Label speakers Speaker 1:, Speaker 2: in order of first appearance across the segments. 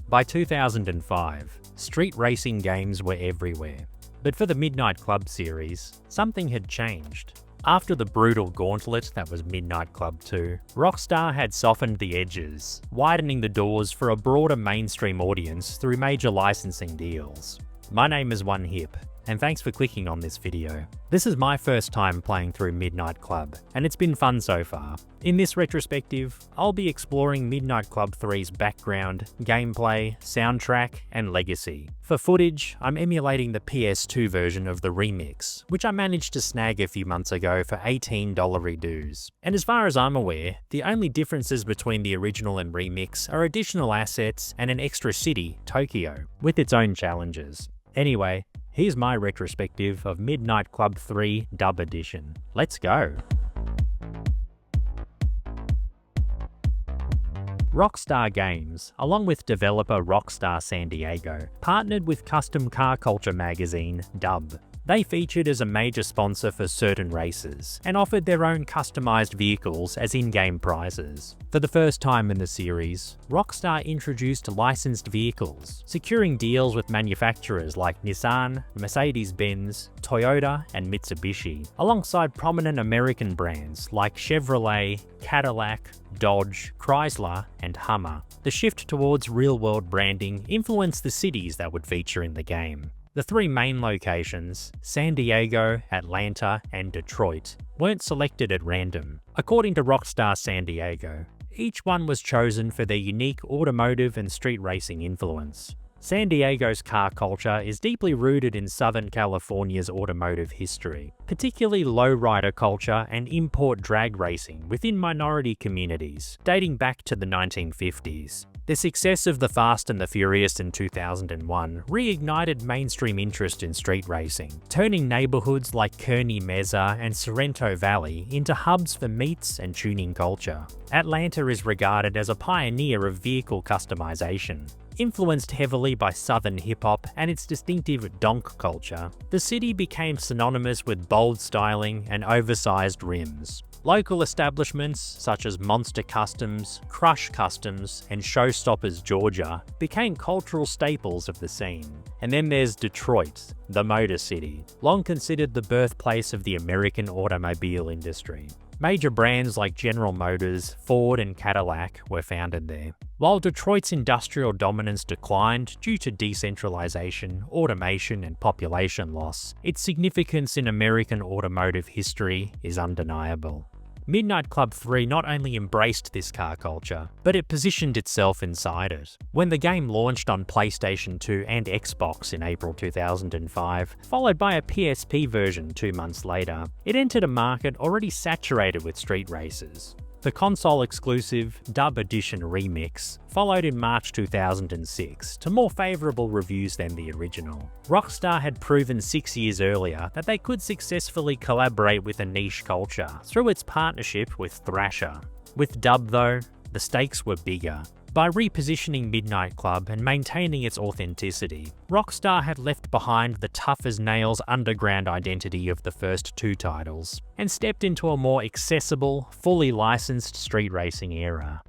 Speaker 1: By 2005, street racing games were everywhere. But for the Midnight Club series, something had changed. After the brutal gauntlet that was Midnight Club 2, Rockstar had softened the edges, widening the doors for a broader mainstream audience through major licensing deals. My name is One Hip, and thanks for clicking on this video. This is my first time playing through Midnight Club, and it's been fun so far. In this retrospective, I'll be exploring Midnight Club 3's background, gameplay, soundtrack, and legacy. For footage, I'm emulating the PS2 version of the remix, which I managed to snag a few months ago for $18 redos. And as far as I'm aware, the only differences between the original and remix are additional assets and an extra city, Tokyo, with its own challenges. Anyway, here's my retrospective of Midnight Club 3 Dub Edition. Let's go! Rockstar Games, along with developer Rockstar San Diego, partnered with custom car culture magazine, Dub. They featured as a major sponsor for certain races, and offered their own customized vehicles as in-game prizes. For the first time in the series, Rockstar introduced licensed vehicles, securing deals with manufacturers like Nissan, Mercedes-Benz, Toyota, and Mitsubishi, alongside prominent American brands like Chevrolet, Cadillac, Dodge, Chrysler, and Hummer. The shift towards real-world branding influenced the cities that would feature in the game. The three main locations, San Diego, Atlanta, and Detroit, weren't selected at random. According to Rockstar San Diego, each one was chosen for their unique automotive and street racing influence. San Diego's car culture is deeply rooted in Southern California's automotive history, particularly lowrider culture and import drag racing within minority communities, dating back to the 1950s. The success of The Fast and the Furious in 2001 reignited mainstream interest in street racing, turning neighborhoods like Kearney Mesa and Sorrento Valley into hubs for meets and tuning culture. Atlanta is regarded as a pioneer of vehicle customization. Influenced heavily by Southern hip-hop and its distinctive Donk culture, the city became synonymous with bold styling and oversized rims. Local establishments such as Monster Customs, Crush Customs, and Showstoppers Georgia became cultural staples of the scene. And then there's Detroit, the Motor City, long considered the birthplace of the American automobile industry. Major brands like General Motors, Ford, and Cadillac were founded there. While Detroit's industrial dominance declined due to decentralization, automation, and population loss, its significance in American automotive history is undeniable. Midnight Club 3 not only embraced this car culture, but it positioned itself inside it. When the game launched on PlayStation 2 and Xbox in April 2005, followed by a PSP version 2 months later, it entered a market already saturated with street races. The console-exclusive Dub Edition remix followed in March 2006 to more favourable reviews than the original. Rockstar had proven 6 years earlier that they could successfully collaborate with a niche culture through its partnership with Thrasher. With Dub though, the stakes were bigger. By repositioning Midnight Club and maintaining its authenticity, Rockstar had left behind the tough-as-nails underground identity of the first two titles, and stepped into a more accessible, fully licensed street racing era.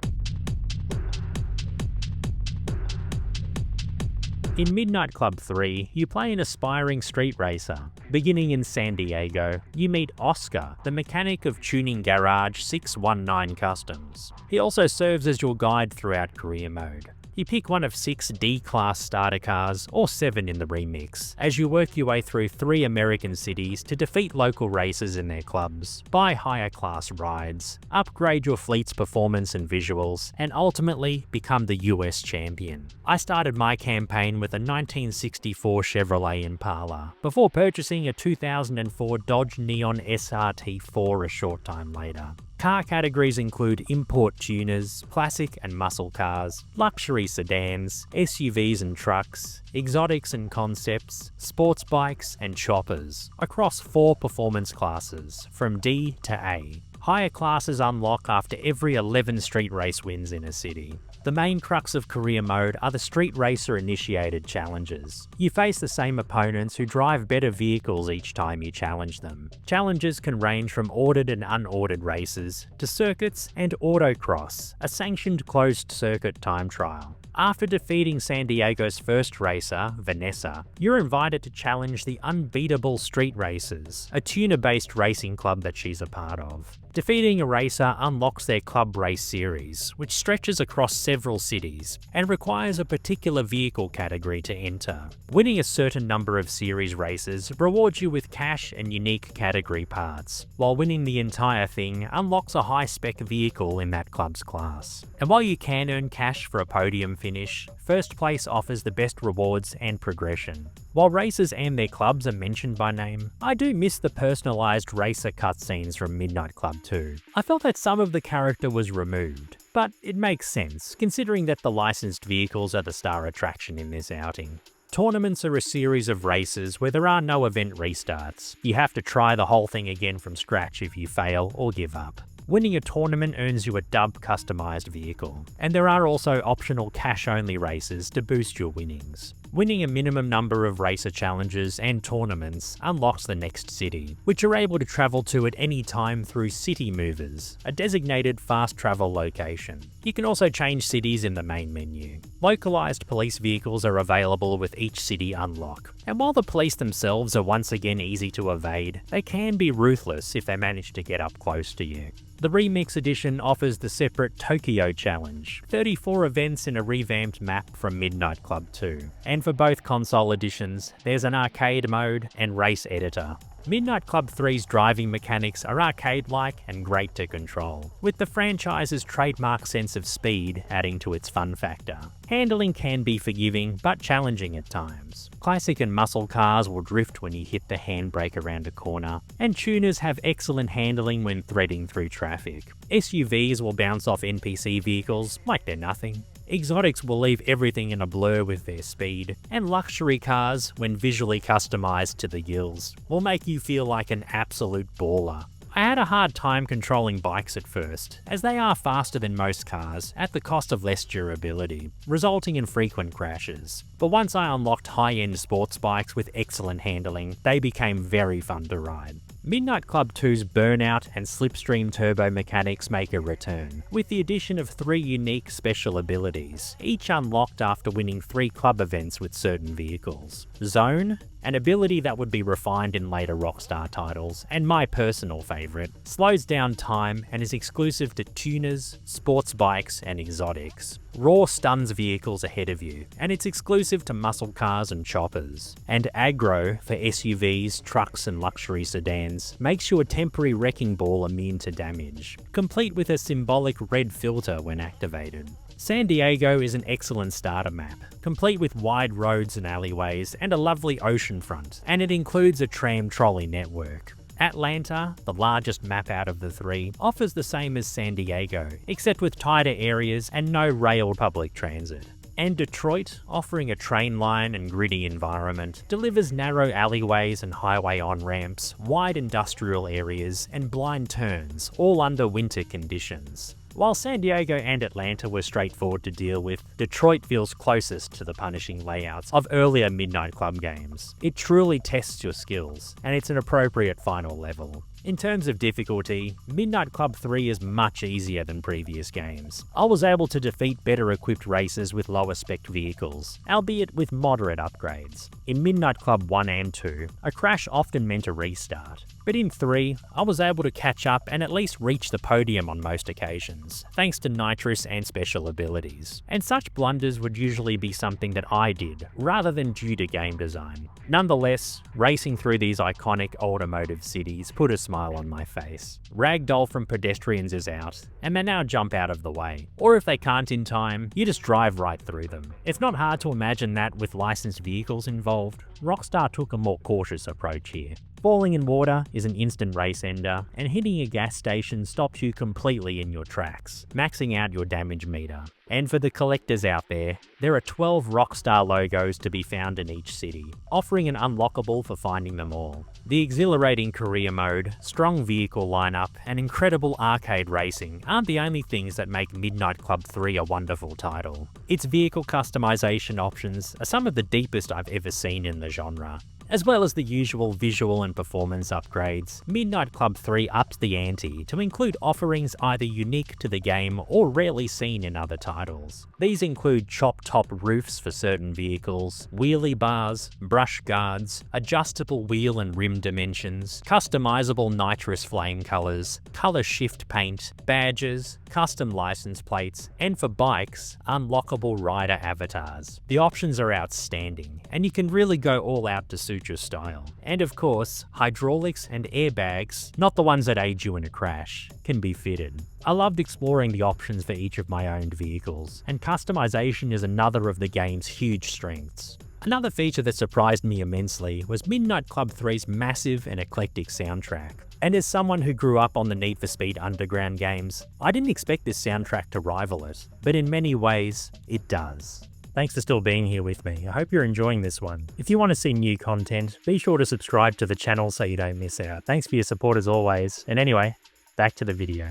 Speaker 1: In Midnight Club 3, you play an aspiring street racer. Beginning in San Diego, you meet Oscar, the mechanic of Tuning Garage 619 Customs. He also serves as your guide throughout career mode. You pick one of 6 D-Class starter cars, or 7 in the remix, as you work your way through 3 American cities to defeat local racers in their clubs, buy higher class rides, upgrade your fleet's performance and visuals, and ultimately become the US champion. I started my campaign with a 1964 Chevrolet Impala, before purchasing a 2004 Dodge Neon SRT4 a short time later. Car categories include import tuners, classic and muscle cars, luxury sedans, SUVs and trucks, exotics and concepts, sports bikes and choppers, across 4 performance classes, from D to A. Higher classes unlock after every 11 street race wins in a city. The main crux of career mode are the street racer initiated challenges. You face the same opponents who drive better vehicles each time you challenge them. Challenges can range from ordered and unordered races to circuits and autocross, a sanctioned closed circuit time trial. After defeating San Diego's first racer, Vanessa, you're invited to challenge the Unbeatable Street Racers, a tuner-based racing club that she's a part of. Defeating a racer unlocks their club race series, which stretches across several cities, and requires a particular vehicle category to enter. Winning a certain number of series races rewards you with cash and unique category parts, while winning the entire thing unlocks a high-spec vehicle in that club's class. And while you can earn cash for a podium finish, first place offers the best rewards and progression. While racers and their clubs are mentioned by name, I do miss the personalised racer cutscenes from Midnight Club 2. I felt that some of the character was removed, but it makes sense, considering that the licensed vehicles are the star attraction in this outing. Tournaments are a series of races where there are no event restarts. You have to try the whole thing again from scratch if you fail or give up. Winning a tournament earns you a dub customized vehicle, and there are also optional cash-only races to boost your winnings. Winning a minimum number of racer challenges and tournaments unlocks the next city, which you're able to travel to at any time through City Movers, a designated fast travel location. You can also change cities in the main menu. Localized police vehicles are available with each city unlock, and while the police themselves are once again easy to evade, they can be ruthless if they manage to get up close to you. The Remix Edition offers the separate Tokyo Challenge, 34 events in a revamped map from Midnight Club 2. And for both console editions, there's an arcade mode and race editor. Midnight Club 3's driving mechanics are arcade-like and great to control, with the franchise's trademark sense of speed adding to its fun factor. Handling can be forgiving, but challenging at times. Classic and muscle cars will drift when you hit the handbrake around a corner, and tuners have excellent handling when threading through traffic. SUVs will bounce off NPC vehicles like they're nothing. Exotics will leave everything in a blur with their speed, and luxury cars, when visually customized to the gills, will make you feel like an absolute baller. I had a hard time controlling bikes at first, as they are faster than most cars at the cost of less durability, resulting in frequent crashes. But once I unlocked high-end sports bikes with excellent handling, they became very fun to ride. Midnight Club 2's Burnout and Slipstream turbo mechanics make a return, with the addition of 3 unique special abilities, each unlocked after winning 3 club events with certain vehicles. Zone, an ability that would be refined in later Rockstar titles, and my personal favourite, slows down time and is exclusive to tuners, sports bikes and exotics. Raw stuns vehicles ahead of you, and it's exclusive to muscle cars and choppers. And Aggro, for SUVs, trucks and luxury sedans, makes you a temporary wrecking ball immune to damage, complete with a symbolic red filter when activated. San Diego is an excellent starter map, complete with wide roads and alleyways and a lovely oceanfront, and it includes a tram trolley network. Atlanta, the largest map out of the 3, offers the same as San Diego, except with tighter areas and no rail public transit. And Detroit, offering a train line and gritty environment, delivers narrow alleyways and highway on-ramps, wide industrial areas, and blind turns, all under winter conditions. While San Diego and Atlanta were straightforward to deal with, Detroit feels closest to the punishing layouts of earlier Midnight Club games. It truly tests your skills, and it's an appropriate final level. In terms of difficulty, Midnight Club 3 is much easier than previous games. I was able to defeat better equipped racers with lower spec vehicles, albeit with moderate upgrades. In Midnight Club 1 and 2, a crash often meant a restart. But in 3, I was able to catch up and at least reach the podium on most occasions, thanks to nitrous and special abilities. And such blunders would usually be something that I did, rather than due to game design. Nonetheless, racing through these iconic automotive cities put a smile on my face. Ragdoll from pedestrians is out, and they now jump out of the way. Or if they can't in time, you just drive right through them. It's not hard to imagine that with licensed vehicles involved, Rockstar took a more cautious approach here. Falling in water is an instant race ender, and hitting a gas station stops you completely in your tracks, maxing out your damage meter. And for the collectors out there are 12 Rockstar logos to be found in each city, offering an unlockable for finding them all. The exhilarating career mode, strong vehicle lineup, and incredible arcade racing aren't the only things that make Midnight Club 3 a wonderful title. Its vehicle customization options are some of the deepest I've ever seen in the genre. As well as the usual visual and performance upgrades, Midnight Club 3 upped the ante to include offerings either unique to the game or rarely seen in other titles. These include chop-top roofs for certain vehicles, wheelie bars, brush guards, adjustable wheel and rim dimensions, customizable nitrous flame colors, color shift paint, badges, custom license plates, and for bikes, unlockable rider avatars. The options are outstanding, and you can really go all out to suit your style. And of course, hydraulics and airbags, not the ones that aid you in a crash, can be fitted. I loved exploring the options for each of my owned vehicles, and customization is another of the game's huge strengths. Another feature that surprised me immensely was Midnight Club 3's massive and eclectic soundtrack. And as someone who grew up on the Need for Speed Underground games, I didn't expect this soundtrack to rival it, but in many ways, it does. Thanks for still being here with me. I hope you're enjoying this one. If you want to see new content, be sure to subscribe to the channel so you don't miss out. Thanks for your support as always. And anyway, back to the video.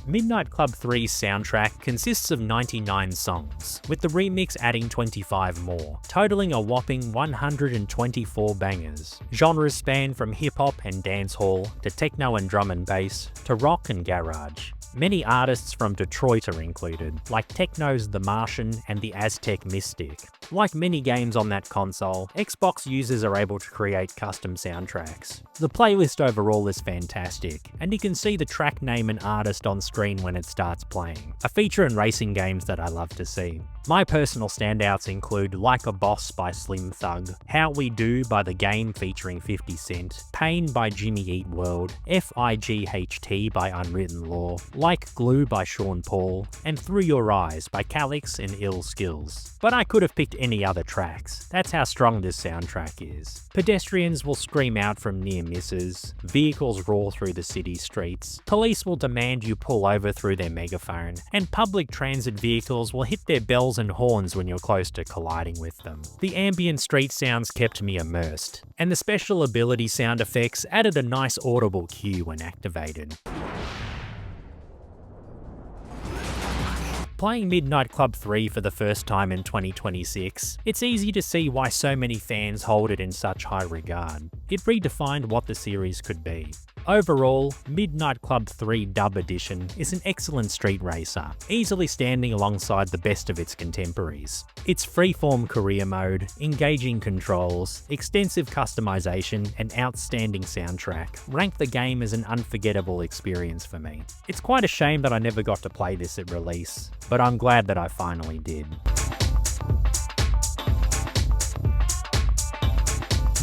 Speaker 1: Midnight Club 3's soundtrack consists of 99 songs, with the remix adding 25 more, totaling a whopping 124 bangers. Genres span from hip-hop and dancehall, to techno and drum and bass, to rock and garage. Many artists from Detroit are included, like Techno's The Martian and the Aztec Mystic. Like many games on that console, Xbox users are able to create custom soundtracks. The playlist overall is fantastic, and you can see the track name and artist on screen when it starts playing, a feature in racing games that I love to see. My personal standouts include Like a Boss by Slim Thug, How We Do by The Game featuring 50 Cent, Pain by Jimmy Eat World, FIGHT by Unwritten Law, Like Glue by Sean Paul, and Through Your Eyes by Calix and Ill Skills. But I could have picked any other tracks, that's how strong this soundtrack is. Pedestrians will scream out from near misses, vehicles roar through the city streets, police will demand you pull over through their megaphone, and public transit vehicles will hit their bells and horns when you're close to colliding with them. The ambient street sounds kept me immersed, and the special ability sound effects added a nice audible cue when activated. Playing Midnight Club 3 for the first time in 2026, it's easy to see why so many fans hold it in such high regard. It redefined what the series could be. Overall, Midnight Club 3 Dub Edition is an excellent street racer, easily standing alongside the best of its contemporaries. Its freeform career mode, engaging controls, extensive customization, and outstanding soundtrack rank the game as an unforgettable experience for me. It's quite a shame that I never got to play this at release, but I'm glad that I finally did.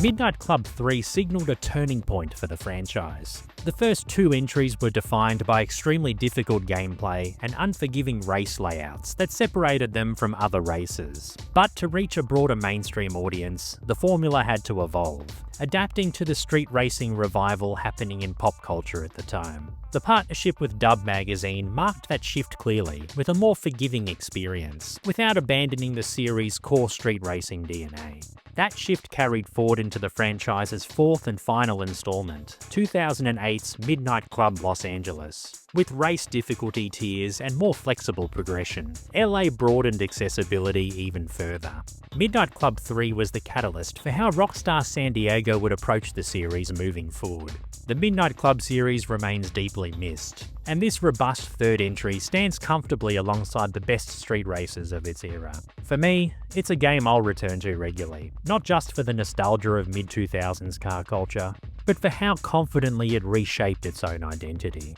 Speaker 1: Midnight Club 3 signalled a turning point for the franchise. The first two entries were defined by extremely difficult gameplay and unforgiving race layouts that separated them from other races. But to reach a broader mainstream audience, the formula had to evolve, adapting to the street racing revival happening in pop culture at the time. The partnership with Dub magazine marked that shift clearly, with a more forgiving experience, without abandoning the series' core street racing DNA. That shift carried forward into the franchise's fourth and final installment, 2008's Midnight Club Los Angeles. With race difficulty tiers and more flexible progression, LA broadened accessibility even further. Midnight Club 3 was the catalyst for how Rockstar San Diego would approach the series moving forward. The Midnight Club series remains deeply missed, and this robust third entry stands comfortably alongside the best street racers of its era. For me, it's a game I'll return to regularly, not just for the nostalgia of mid-2000s car culture, but for how confidently it reshaped its own identity.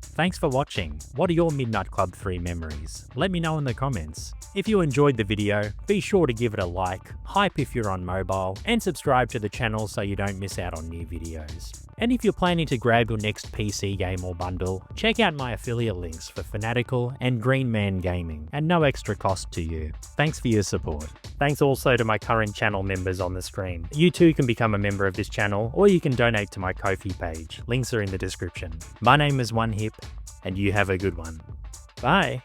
Speaker 1: Thanks for watching. What are your Midnight Club 3 memories? Let me know in the comments. If you enjoyed the video, be sure to give it a like, hype if you're on mobile, and subscribe to the channel so you don't miss out on new videos. And if you're planning to grab your next PC game or bundle, check out my affiliate links for Fanatical and Green Man Gaming, at no extra cost to you. Thanks for your support. Thanks also to my current channel members on the screen. You too can become a member of this channel, or you can donate to my Ko-fi page. Links are in the description. My name is OneHip, and you have a good one. Bye!